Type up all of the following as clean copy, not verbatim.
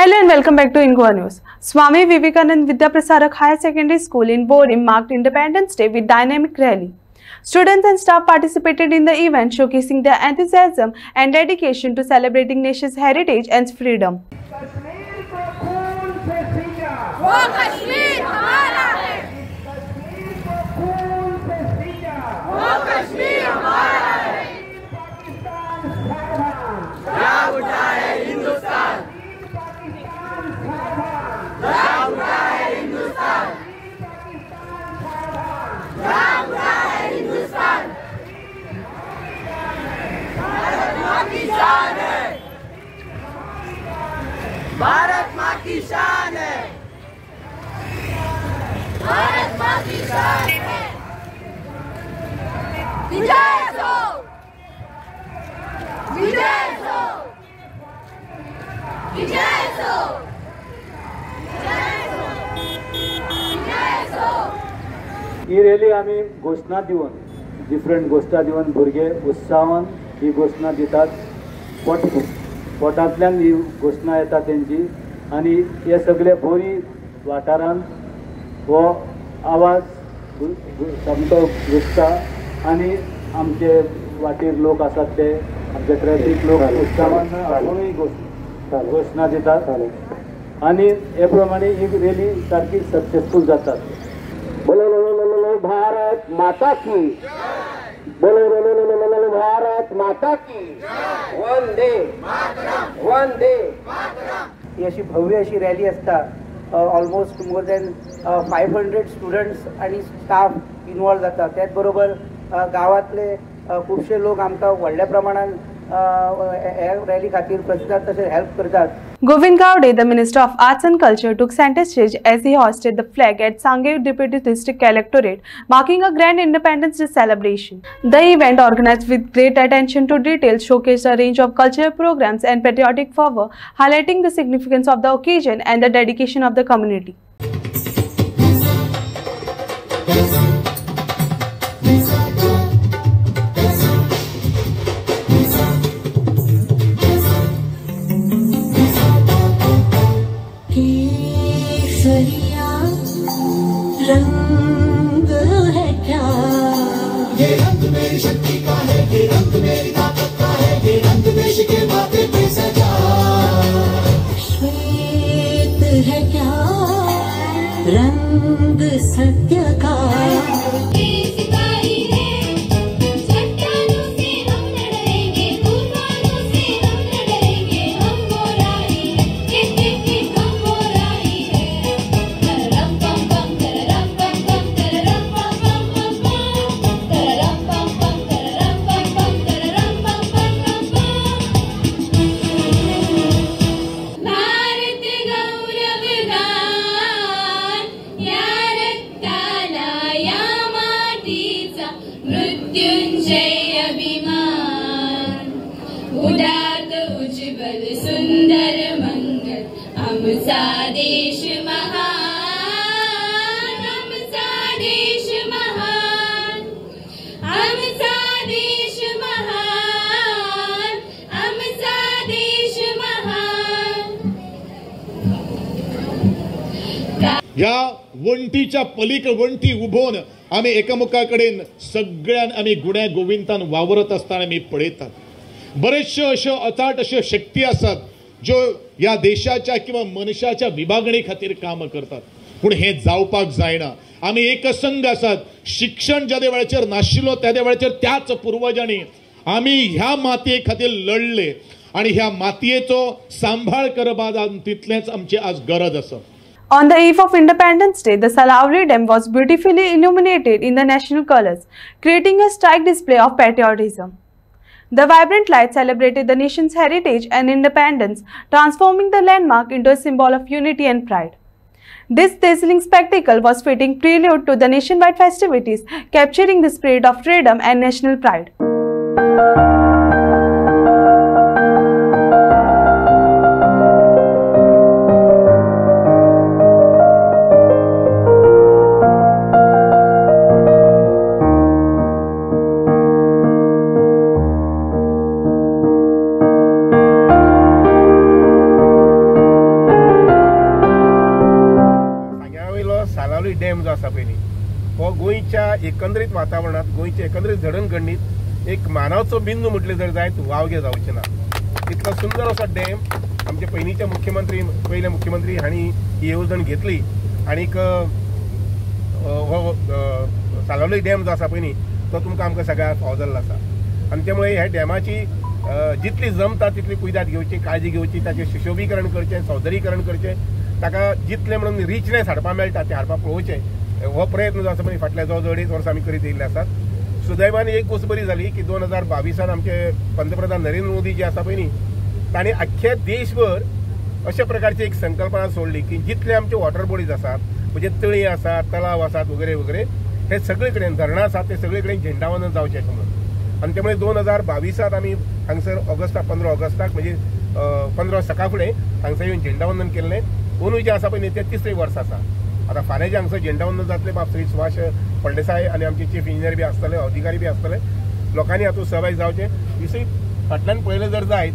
Hello and welcome back to Ingoa News. Swami Vivekanand Vidyaprasarak Higher Secondary School in Borim marked Independence Day with dynamic rally. Students and staff participated in the event, showcasing their enthusiasm and dedication to celebrating nation's heritage and freedom. Bharat माँ की शान है, भारत माँ की शान है। विजय हो, विजय हो, विजय हो, विजय हो, विजय हो। ही रॅली आम्ही घोषणा दिवन डिफरंट घोषणा दिवन भुरगे उत्साहान ही घोषणा दितात। पोटांतल्यान ही घोषणा येता तेंची आनी हे सगळे बोरी वाठारांत हो आवाज सामको घुसता आनी आमचे वाटेर लोक आसात ते आमचे ट्रॅफिक लोक उत्साहान आपुणूय घोषणा दितात आनी हे प्रमाणे ही रॅली सारकी सक्सेसफूल जातात। बोलो भारत माता की, बोलो भारत माता की, वंदे वंदे। ही अशी भव्य अशी रॅली असता। ऑलमोस्ट मोर दॅन 500 स्टुडंट्स आणि स्टाफ इन्वॉल्व जाता। त्याच बरोबर गावातले खूपशे लोक आमकां व्हडल्या प्रमाणात रॅली खातीर प्रतिसाद तशें हेल्प करतात। Govind Gowde, the Minister of Arts and Culture, took center stage as he hoisted the flag at Sangay Deputy District Collectorate, marking a grand Independence Day celebration. The event, organized with great attention to detail, showcased a range of cultural programs and patriotic fervor, highlighting the significance of the occasion and the dedication of the community. रंग है क्या, ये रंग मेरी शक्ति का है, ये रंग मेरी ताकत का है, ये रंग देश के माथे पे सजा। श्वेत है क्या, रंग सत्य का। मृत्युंजय अभिमान, उदात उज्ज्वल सुंदर मंगल, आमचा देश महान, आमचा देश महान, आमचा देश महान, आमचा देश महान। या वंटीच्या वंटी उभोन आम्ही एकामुखाकडेन सगळ्यान आम्ही गुण्या गोविंदान वावरत असताना मी पळयतात। बरेचशे अशो अचाट अशो शक्ती आसात ज्यो या देशाच्या किंवा मनशाच्या विभागणे खातीर काम करतात, पण हे जावपाक जायना। आम्ही एकसंघ आसात। शिक्षण ज्या वेळाचेर नाशिल्लो त्या वेळाचेर त्याच पूर्वजांनी आम्ही ह्या मातये खातीर लढले आणि ह्या मातयेचो सांभाळ करपा तितलेंच आमची आज गरज आसा। On the eve of Independence Day, the Salauri Dam was beautifully illuminated in the national colors, creating a stark display of patriotism. The vibrant lights celebrated the nation's heritage and independence, transforming the landmark into a symbol of unity and pride. This dazzling spectacle was fitting prelude to the nationwide festivities, capturing the spirit of freedom and national pride. एकंदरीत वातावरणात गोंयचे एकंदरीत जडणघडणीत एक मानाचो बिंदू म्हटले जर जायत वावगे जावचे ना. इतलो सुंदर असो डॅम आमचे पयलींचे पयले मुख्यमंत्री हांणी ही येवजण घेतली आनीक हो सालावली डॅम जो आसा पळय तो तुमकां आमकां सगळ्यांक फावो जाल्लो आसा. आनी त्यामुळे ह्या डॅमाची जितली जमता तितली कुयदाद घेवची, काळजी घेवची, ताचें सुशोभीकरण करचें, सौंदर्यीकरण करचें, ताका जितलें म्हणून रिचनेस हाडपाक मेळटा तें हाडपाक पळोवचें. हो प्रयत्न जो आसा पळय फाटल्या जवळ 2.5 वर्सां आमी करीत येयल्ले आसात. सुदैवान एक गोष्ट बरी जाली की 2022 आमचे पंतप्रधान नरेंद्र मोदी जे आसा पळय न्ही तांणी अख्ख्या देशभर अशा प्रकारची एक संकल्पना सोडली की जितले आमचे वॉटर बॉडीज आसात म्हणजे तळी आसात, तलाव आसात वगैरे वगैरे हे सगळे कडेन धरणां आसात ते सगळे कडेन झेंडावंदन जावचें अशें म्हणून. आनी त्यामुळे 2022 आमी हांगसर 15 ऑगस्टाक म्हणजे 15 सकाळ फुडें हांगसर येवन झेंडावंदन केल्लें. अंदू जे आसा पळय न्ही ते 3रे वर्स आसा. आतां फाल्यां जे हांगसर झेंडावंदन जातलें बाब श्री सुभाष फळदेसाय आनी आमचे चीफ इंजिनियर बी आसतले, अधिकारी बी आसतले. लोकांनी हातूंत सहभागी जावचें. दिसूय फाटल्यान पळयलें जर जायत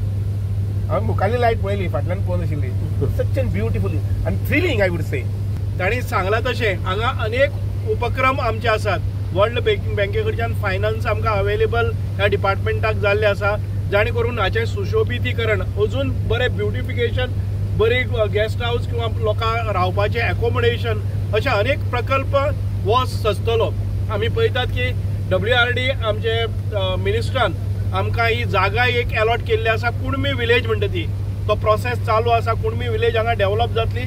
हांवें मुखाल्ली लायट पळयली फाटल्यान पळोवन आशिल्ली. सच एन ब्युटिफुल आनी थ्रिलिंग आय वूड से. तांणी सांगलां तशें हांगा अनेक उपक्रम आमचे आसात. वर्ल्ड बँके कडच्यान फायनान्स आमकां अवेलेबल ह्या डिपार्टमेंटाक जाल्ले आसा जाणे करून हाचें सुशोभीतीकरण अजून बरें ब्युटिफिकेशन, बरी गेस्ट हाऊस किंवा लोकांक रावपाचें एकोमोडेशन अशे अनेक प्रकल्प हो सजतलो. आमी पळयतात की WRD आमचे मिनिस्ट्रान आमकां ही जागा एक अलॉट केल्ली आसा कुणमी विलेज म्हणटा ती. तो प्रोसेस चालू आसा. कुणमी विलेज हांगा डेव्हलप जातली.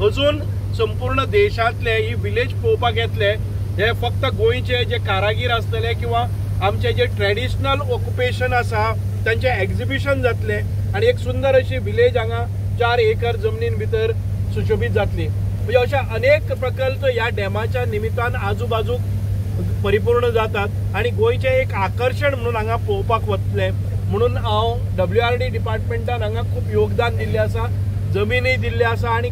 अजून संपूर्ण देशांतले ही विलेज पळोवपाक येतले. हे फक्त गोंयचे जे कारागीर आसतले किंवा आमचे जे ट्रेडिशनल ऑक्युपेशन आसा तांचे एक्झिबिशन जातले आनी एक सुंदर अशी विलेज हांगा 4 एकर जमनीन भितर सुशोभीत जातली. म्हणजे अशा अनेक प्रकल्प ह्या डॅमाच्या निमित्तान आजूबाजूक परिपूर्ण जातात आनी गोंयचे एक आकर्षण म्हणून हांगा पळोवपाक वतले. म्हणून हांव WRD डिपार्टमेंटान हांगा खूब योगदान दिल्लें आसा, जमीनय दिल्ली आसा आनी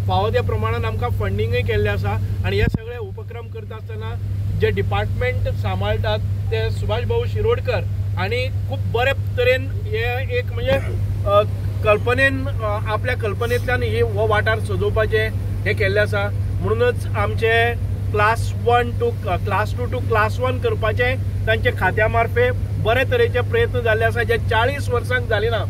फावो त्या प्रमाणान आमकां फंडिंगय केल्लें आसा. आनी हे सगळे उपक्रम करता आसतना जे डिपार्टमेंट सांबाळटात ते सुभाष भाऊ शिरोडकर आनी खूब बरे तरेन हे एक म्हणजे कल्पनेन आपल्या कल्पनेंतल्यान हो वाठार सजोवपाचें हे केल्लें आसा. म्हणूनच आमचे class 1 to class 2 to class 1 करपाचें तांचे खात्या मार्फे बरे तरेचे प्रयत्न जाल्ले आसा जे 40 वर्सांक जाले ना.